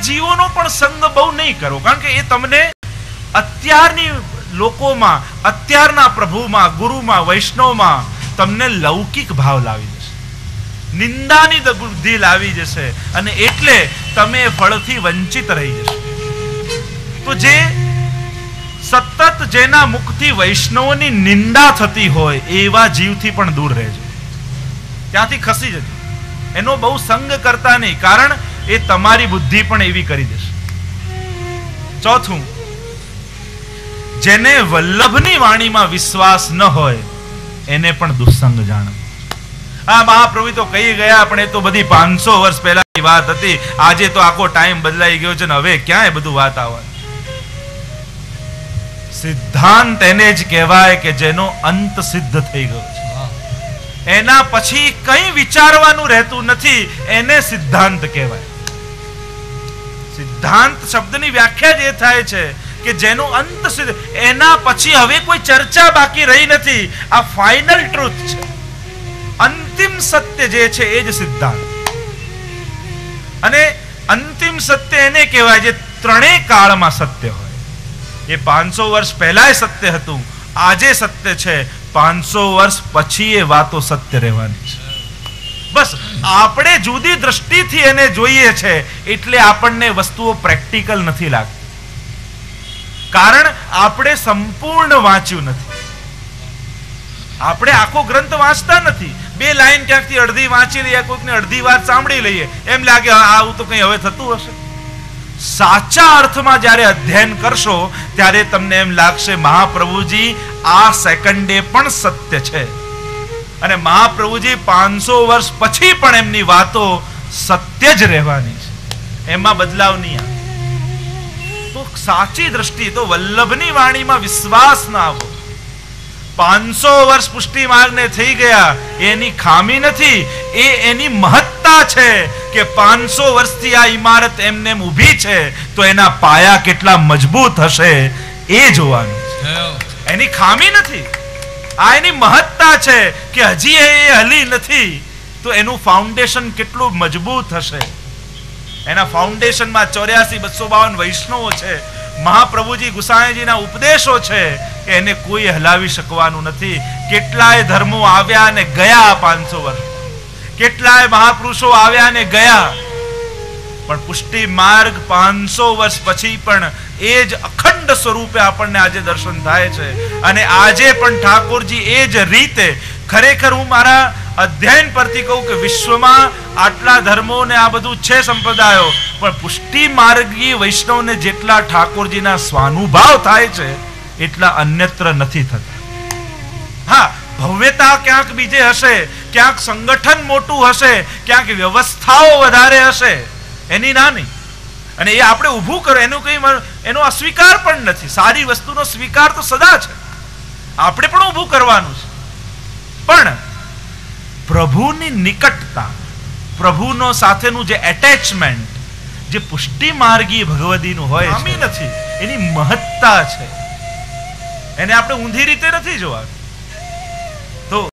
જીવોનો પણ સંગ બહુ નહીં કરો, કારણ કે એ તમને અત્યારની લોકોમાં, અત્યારના પ્રભુમાં, ગુરુમાં, વૈષ્ણવમાં તમને લૌકિક ભાવ લાવી દેશે, નિંદાની બુદ્ધિ લાવી જશે, અને એટલે તમે ફળથી વંચિત રહી જશો. તો જે સતત જેના મુખથી વૈષ્ણવોની નિંદા થતી હોય એવા જીવથી પણ દૂર રહેજો, ત્યાંથી ખસી જજો. એનો બહુ સંગ કરતા નહીં, કારણ એ તમારી બુદ્ધિ પણ એવી કરી દેશે. ચોથું, જેને વલ્લભની વાણીમાં વિશ્વાસ ન હોય એને પણ દુસ્સંગ જાણો. આ મહાપ્રભુ તો કહી ગયા, પણ એ તો બધી 500 વર્ષ પહેલાની વાત હતી. આજે તો આખો ટાઈમ બદલાઈ ગયો છે ને હવે ક્યાં એ બધું વાત આવે. સિદ્ધાંત એને જ કહેવાય કે જેનો અંત સિદ્ધ થઈ ગયો છે, એના પછી કંઈ વિચારવાનું રહેતું નથી, એને સિદ્ધાંત કહેવાય. સિદ્ધાંત શબ્દની વ્યાખ્યા જ એ થાય છે કે જેનો અંત સિદ્ધ, એના પછી હવે કોઈ ચર્ચા બાકી રહી નથી. આ ફાઇનલ ટ્રુથ છે, અંતિમ સત્ય જે છે એ જ સિદ્ધાંત. અને અંતિમ સત્ય એને કહેવાય જે ત્રણેય કાળમાં સત્ય હોય. એ 500 વર્ષ પહેલા સત્ય હતું, આજે સત્ય છે, 500 વર્ષ પછી એ વાતો સત્ય રહેવાની છે. બસ આપણે જુદી દ્રષ્ટિથી એને જોઈએ છે, એટલે આપણને વસ્તુઓ પ્રેક્ટિકલ નથી લાગતી, કારણ આપણે સંપૂર્ણ વાંચ્યું નથી. આપણે આખો ગ્રંથ વાંચતા નથી, 2 લાઈન ક્યાંકથી અડધી વાંચી લઈએ, કોઈકને અડધી વાત સાંભળી લઈએ, એમ લાગે આવું તો કંઈ હવે થતું હશે. સાચા અર્થમાં જ્યારે અધ્યયન કરશો ત્યારે તમને એમ લાગશે મહાપ્રભુજી આ સેકન્ડે પણ સત્ય છે, અને મહાપ્રભુજી 500 વર્ષ પછી પણ એમની વાતો સત્ય જ રહેવાની છે, એમાં બદલાવ નહીં આવે. તો સાચી દ્રષ્ટિ તો વલ્લભની વાણીમાં વિશ્વાસ ના આવો. 500 વર્ષ પુષ્ટિ માર્ગને થઈ ગયા એની ખામી નથી, એ એની મહત્તા છે કે 500 વર્ષથી આ ઇમારત એમને ઊભી છે, તો એના પાયા કેટલા મજબૂત હશે એ જોવાનું છે. એની ખામી નથી, આ એની મહત્તા છે કે હજી એ હલી નથી, તો એનું ફાઉન્ડેશન કેટલું મજબૂત હશે. એના ફાઉન્ડેશનમાં 84-252 વૈષ્ણવો છે, મહાપ્રભુજી ગુસાઈજીના ઉપદેશો છે, કે એને કોઈ હલાવી શકવાનું નથી. કેટલાય ધર્મો આવ્યા અને ગયા 500 વર્ષ, કેટલાય મહાપુરુષો આવ્યા અને ગયા, પણ પુષ્ટિ માર્ગ 500 વર્ષ પછી પણ એ જ અખંડ સ્વરૂપે આપણને આજે દર્શન થાય છે. અને આજે પણ ઠાકોરજી એ જ રીતે, ખરેખર હું મારા અધ્યયન પરથી કહું કે વિશ્વમાં આટલા ધર્મો ને આ બધું છે સંપ્રદાયો, પણ પુષ્ટિ માર્ગી વૈષ્ણવને જેટલા ઠાકોરજીના સ્વાનુભાવ થાય છે એટલા અન્યત્ર નથી થતા. હા, ભવ્યતા ક્યાંક બીજે હશે, ક્યાંક સંગઠન મોટું હશે, ક્યાંક વ્યવસ્થાઓ વધારે હશે, એની ના નહીં. અને એ આપણે ઊભું કરો એનું કંઈ એનો અસ્વીકાર પણ નથી. સારી વસ્તુનો સ્વીકાર તો સદા છે, આપણે પણ ઊભું કરવાનું છે. પણ પ્રભુની નિકટતા, પ્રભુનો સાથેનું જે એટેચમેન્ટ, જે પુષ્ટિ માર્ગી ભગવદીનું હોય છે, નથી, એની મહત્તા છે. એને આપણે ઊંધી રીતે નથી જોવા.